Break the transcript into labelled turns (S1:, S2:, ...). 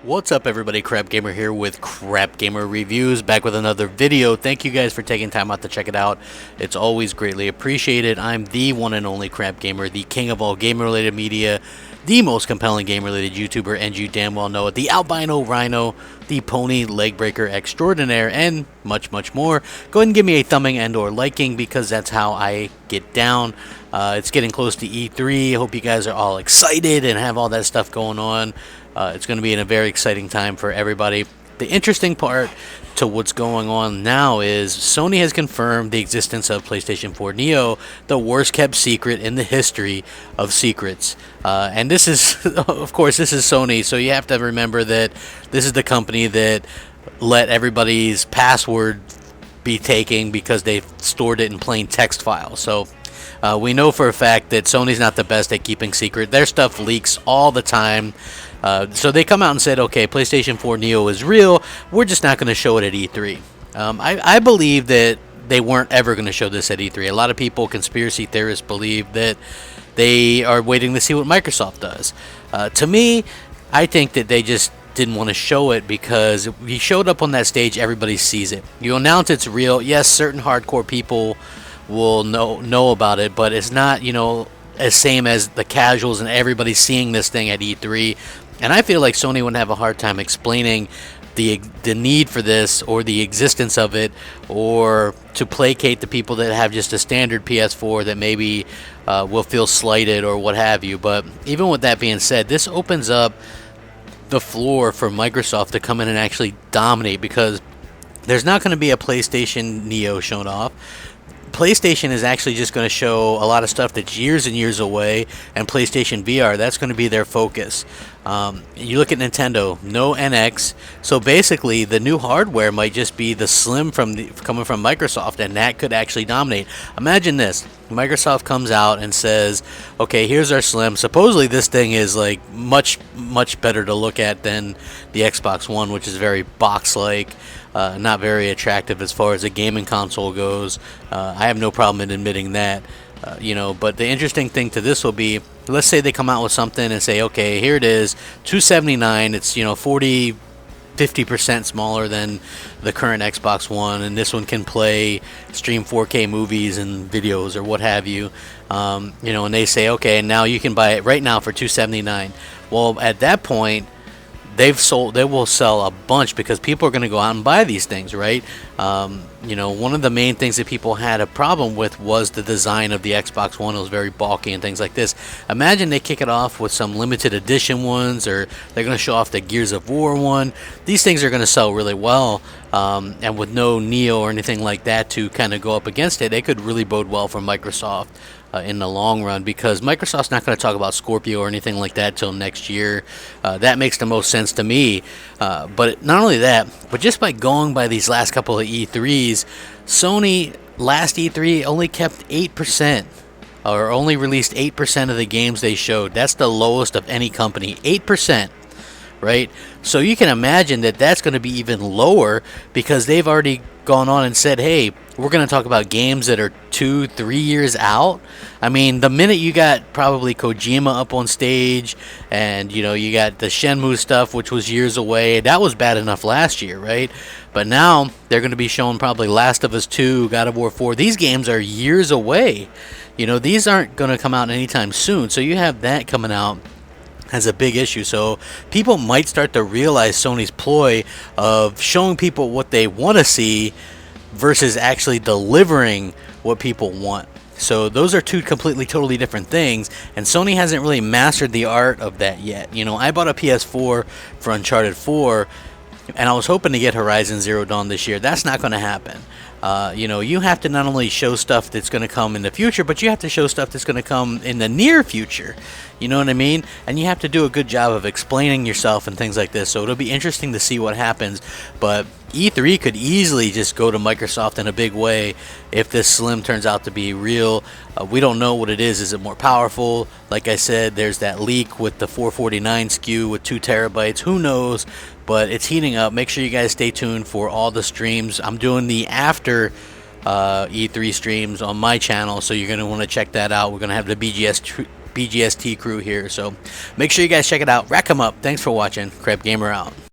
S1: What's up everybody, Crapgamer here with Crapgamer Reviews, back with another video. Thank you guys for taking time out to check it out. It's always greatly appreciated. I'm the one and only Crapgamer, the king of all game-related media, the most compelling game-related YouTuber, and you damn well know it, the albino rhino, the pony leg breaker extraordinaire, and much, much more. Go ahead and give me a thumbing and or liking because that's how I get down. It's getting close to E3. I hope you guys are all excited and have all that stuff going on. It's going to be in a very exciting time for everybody. The interesting part to what's going on now is Sony has confirmed the existence of PlayStation 4 Neo, the worst kept secret in the history of secrets. And this is, of course, this is Sony, so you have to remember that this is the company that let everybody's password be taken because they stored it in plain text files. So we know for a fact that Sony's not the best at keeping secret. Their stuff leaks all the time. So they come out and said, okay, PlayStation 4 Neo is real. We're just not going to show it at E3. I believe that they weren't ever going to show this at E3. A lot of people, conspiracy theorists, believe that they are waiting to see what Microsoft does. To me, I think that they just didn't want to show it because if you showed up on that stage, everybody sees it. You announce it's real. Yes, certain hardcore people will know about it, but it's not, you know, as same as the casuals and everybody seeing this thing at E3. And I feel like Sony would have a hard time explaining the need for this or the existence of it, or to placate the people that have just a standard PS4 that maybe will feel slighted or what have you. But even with that being said, this opens up the floor for Microsoft to come in and actually dominate, because there's not going to be a PlayStation Neo shown off. PlayStation is actually just going to show a lot of stuff that's years and years away, and PlayStation VR, that's going to be their focus. You look at Nintendo, no NX, so basically the new hardware might just be the Slim coming from Microsoft, and that could actually dominate. Imagine this, Microsoft comes out and says, okay, here's our Slim. Supposedly this thing is like much better to look at than the Xbox One, which is very box-like. Not very attractive as far as a gaming console goes. I have no problem in admitting that. You know, but the interesting thing to this will be, let's say they come out with something and say, okay, here it is, $279. It's, you know, 50% smaller than the current Xbox One, and this one can stream 4K movies and videos or what have you. You know, and they say, okay, now you can buy it right now for $279. Well, at that point, they will sell a bunch because people are going to go out and buy these things, right? You know, one of the main things that people had a problem with was the design of the Xbox One. It was very bulky and things like this. Imagine they kick it off with some limited edition ones, or they're going to show off the Gears of War one. These things are going to sell really well, and with no Neo or anything like that to kind of go up against it, they could really bode well for Microsoft in the long run, because Microsoft's not going to talk about Scorpio or anything like that till next year. That makes the most sense to me. But not only that, but just by going by these last couple of E3s, Sony last E3 only kept 8%, or only released 8% of the games they showed. That's the lowest of any company, 8%. Right? So you can imagine that that's going to be even lower, because they've already gone on and said, hey, we're going to talk about games that are 2-3 years out. I mean, the minute you got probably Kojima up on stage, and you know, you got the Shenmue stuff, which was years away, that was bad enough last year, right? But now they're going to be showing probably Last of Us 2, God of War 4. These games are years away. You know, these aren't going to come out anytime soon. So you have that coming out as a big issue. So people might start to realize Sony's ploy of showing people what they want to see versus actually delivering what people want. So those are two completely, totally different things, and Sony hasn't really mastered the art of that yet. You know, I bought a PS4 for Uncharted 4, and I was hoping to get Horizon Zero Dawn this year. That's not going to happen. You know, you have to not only show stuff that's going to come in the future, but you have to show stuff that's going to come in the near future. You know what I mean? And you have to do a good job of explaining yourself and things like this. So it'll be interesting to see what happens. But E3 could easily just go to Microsoft in a big way if this Slim turns out to be real. We don't know what it is. Is it more powerful? Like I said, there's that leak with the 449 SKU with 2 terabytes. Who knows? But it's heating up. Make sure you guys stay tuned for all the streams. I'm doing the after E3 streams on my channel, so you're going to want to check that out. We're going to have the BGST crew here. So make sure you guys check it out. Rack 'em up. Thanks for watching. Crapgamer out.